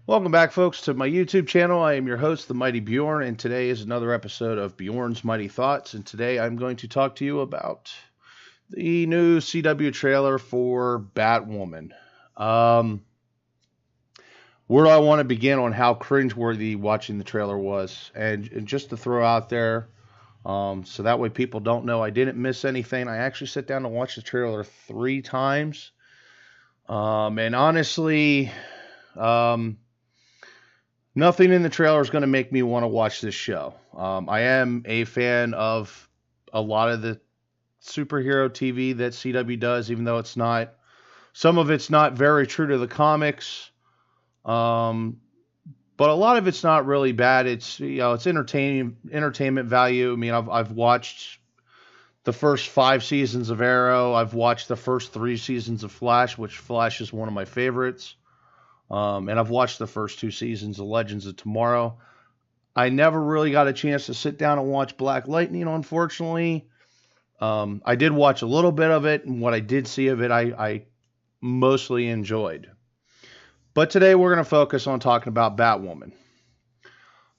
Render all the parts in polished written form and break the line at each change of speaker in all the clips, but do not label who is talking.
Welcome back, folks, to my YouTube channel. I am your host, the Mighty Bjorn, and today is another episode of Bjorn's Mighty Thoughts. And today I'm going to talk to you about the new CW trailer for Batwoman. Where do I want to begin on how cringeworthy watching the trailer was? And just to throw out there, so that way people don't know I didn't miss anything, I actually sat down and watched the trailer 3 times. And honestly, nothing in the trailer is going to make me want to watch this show. I am a fan of a lot of the superhero TV that CW does, even though it's not, some of it's not very true to the comics. But a lot of it's not really bad. It's, it's entertainment value. I mean, I've watched the first 5 seasons of Arrow. I've watched the first 3 seasons of Flash, which Flash is one of my favorites. And I've watched the first 2 seasons of Legends of Tomorrow. I never really got a chance to sit down and watch Black Lightning, unfortunately. I did watch a little bit of it, and what I did see of it, I mostly enjoyed. But today we're going to focus on talking about Batwoman.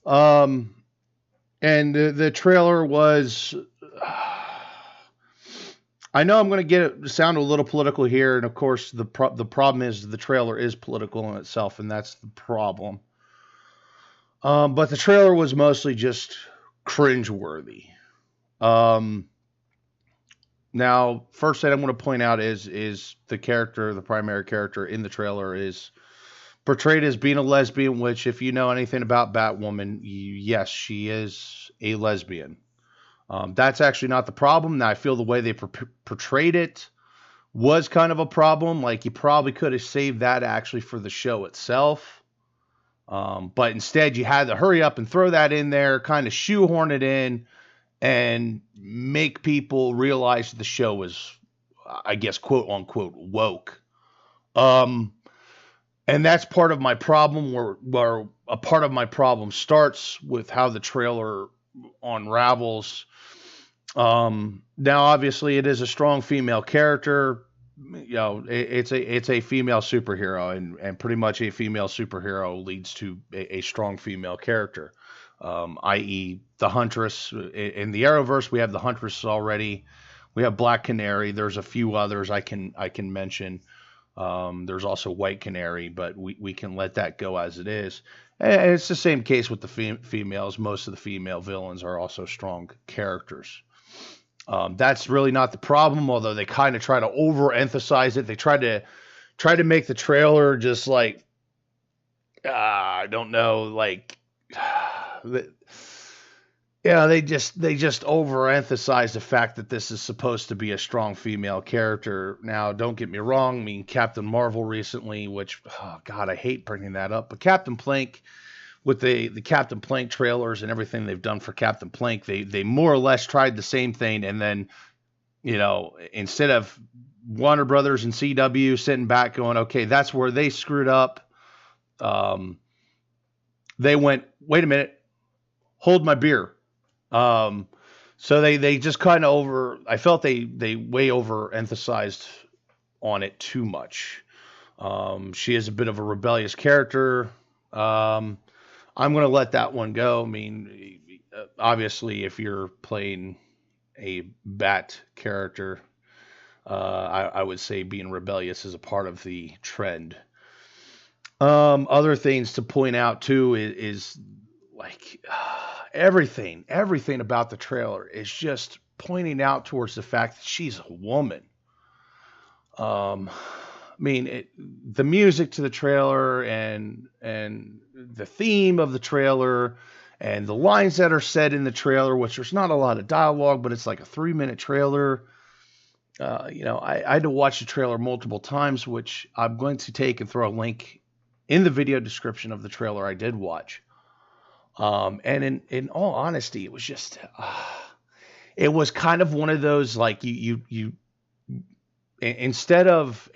And the trailer was... I know I'm going to get it sound a little political here, and of course the problem is the trailer is political in itself, and that's the problem. But the trailer was mostly just cringeworthy. Now, first thing I want to point out is the character, the primary character in the trailer is portrayed as being a lesbian, which if you know anything about Batwoman, yes, she is a lesbian. That's actually not the problem. Now, I feel the way they portrayed it was kind of a problem. Like, you probably could have saved that actually for the show itself. But instead, you had to hurry up and throw that in there, kind of shoehorn it in, and make people realize the show was, I guess, quote unquote, woke. And that's part of my problem, where a part of my problem starts with how the trailer unravels. Now, obviously, it is a strong female character. It's a female superhero, and pretty much a female superhero leads to a strong female character. I.e., the Huntress. In the Arrowverse, we have the Huntress already. We have Black Canary. There's a few others I can mention. There's also White Canary, but we can let that go as it is. And it's the same case with the females. Most of the female villains are also strong characters. That's really not the problem, although they kind of try to overemphasize it. They try to make the trailer just like, I don't know, like, they just overemphasize the fact that this is supposed to be a strong female character. Now, don't get me wrong. I mean, Captain Marvel recently, which, oh God, I hate bringing that up, but Captain Plank, with the Captain Plank trailers and everything they've done for Captain Plank, they more or less tried the same thing, and then, instead of Warner Brothers and CW sitting back going, okay, that's where they screwed up, they went, wait a minute, hold my beer. So they just kind of I felt they way overemphasized on it too much. She is a bit of a rebellious character. I'm going to let that one go. I mean, obviously, if you're playing a Bat character, I would say being rebellious is a part of the trend. Other things to point out, too, is like everything about the trailer is just pointing out towards the fact that she's a woman. I mean, the music to the trailer and the theme of the trailer and the lines that are said in the trailer, which there's not a lot of dialogue, but it's like a 3-minute trailer. I had to watch the trailer multiple times, which I'm going to take and throw a link in the video description of the trailer I did watch. And in all honesty, it was just, it was kind of one of those, like, you instead of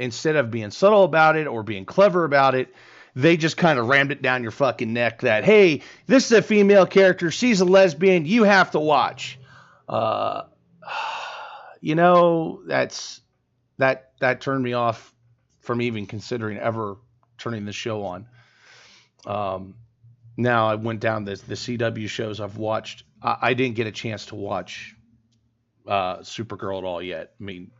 being subtle about it or being clever about it, they just kind of rammed it down your fucking neck that, hey, this is a female character, she's a lesbian, you have to watch. That turned me off from even considering ever turning the show on. Now I went down the CW shows I've watched. I didn't get a chance to watch Supergirl at all yet. I mean,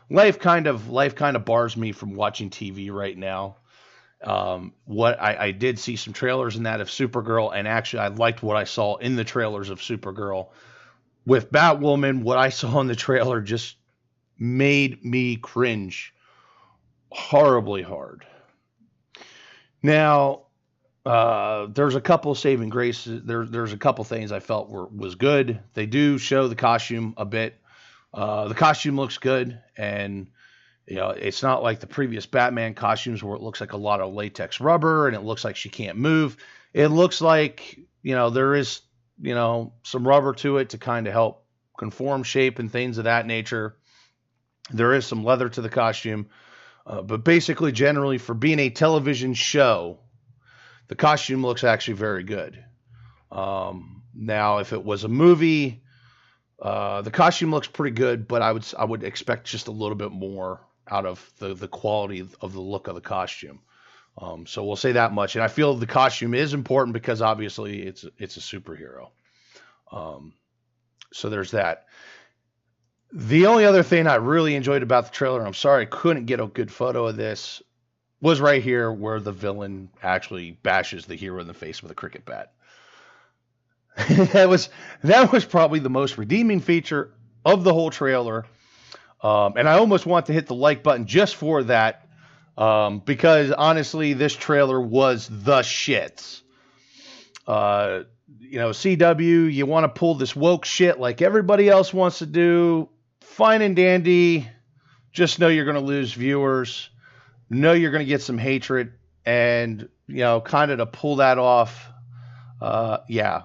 life kind of bars me from watching TV right now. What I did see some trailers in that of Supergirl, and actually I liked what I saw in the trailers of Supergirl. With Batwoman, what I saw in the trailer just made me cringe horribly hard. Now, there's a couple of saving graces. There's a couple things I felt was good. They do show the costume a bit. The costume looks good, and it's not like the previous Batman costumes where it looks like a lot of latex rubber and it looks like she can't move. It looks like there is some rubber to it to kind of help conform shape and things of that nature. There is some leather to the costume, but basically, generally, for being a television show, the costume looks actually very good. Now, if it was a movie, the costume looks pretty good, but I would expect just a little bit more out of the quality of the look of the costume. So we'll say that much. And I feel the costume is important because obviously it's a superhero. So there's that. The only other thing I really enjoyed about the trailer, and I'm sorry I couldn't get a good photo of this, was right here where the villain actually bashes the hero in the face with a cricket bat. that was probably the most redeeming feature of the whole trailer. And I almost want to hit the like button just for that, because honestly, this trailer was the shits. CW, you want to pull this woke shit like everybody else wants to do, fine and dandy. Just know you're going to lose viewers. Know you're going to get some hatred, and kind of to pull that off. Yeah.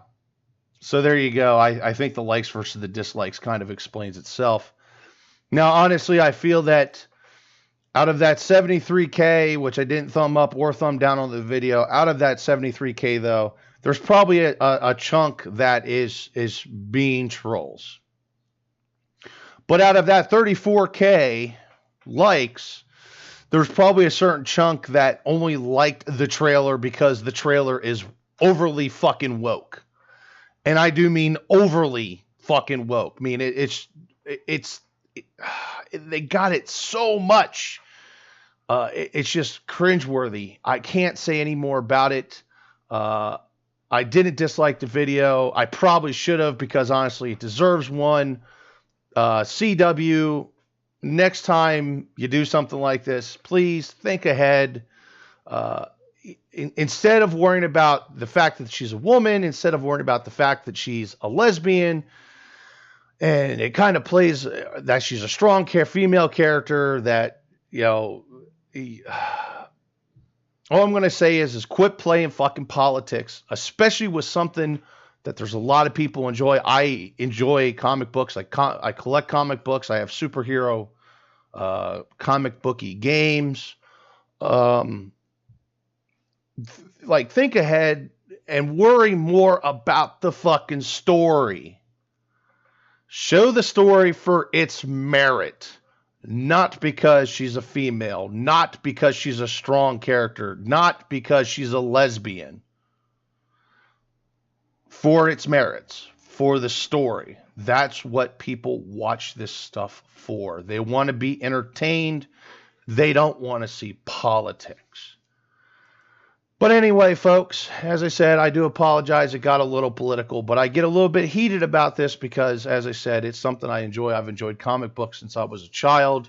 So there you go. I think the likes versus the dislikes kind of explains itself. Now, honestly, I feel that out of that 73K, which I didn't thumb up or thumb down on the video, out of that 73K, though, there's probably a chunk that is being trolls. But out of that 34K likes, there's probably a certain chunk that only liked the trailer because the trailer is overly fucking woke. And I do mean overly fucking woke. I mean, they got it so much. It's just cringeworthy. I can't say any more about it. I didn't dislike the video. I probably should have, because honestly, it deserves one. CW, next time you do something like this, please think ahead. Instead of worrying about the fact that she's a woman, instead of worrying about the fact that she's a lesbian, and it kind of plays that she's a strong female character, that, all I'm going to say is quit playing fucking politics, especially with something that there's a lot of people enjoy. I enjoy comic books. I collect comic books. I have superhero comic booky games. Think ahead and worry more about the fucking story. Show the story for its merit, not because she's a female, not because she's a strong character, not because she's a lesbian. For its merits, for the story. That's what people watch this stuff for. They want to be entertained. They don't want to see politics. But anyway, folks, as I said, I do apologize. It got a little political, but I get a little bit heated about this because, as I said, it's something I enjoy. I've enjoyed comic books since I was a child.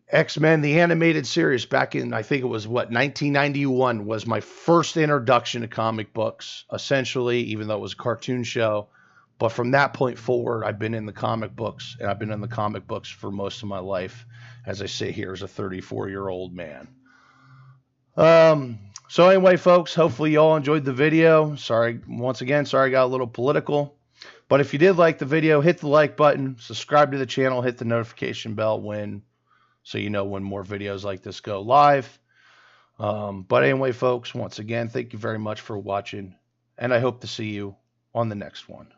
X-Men, the animated series back in, I think it was 1991 was my first introduction to comic books, essentially, even though it was a cartoon show. But from that point forward, I've been in the comic books, and I've been in the comic books for most of my life, as I sit here as a 34-year-old man. So anyway, folks, hopefully you all enjoyed the video. Sorry I got a little political. But if you did like the video, hit the like button, subscribe to the channel, hit the notification bell so you know when more videos like this go live. But anyway, folks, once again, thank you very much for watching, and I hope to see you on the next one.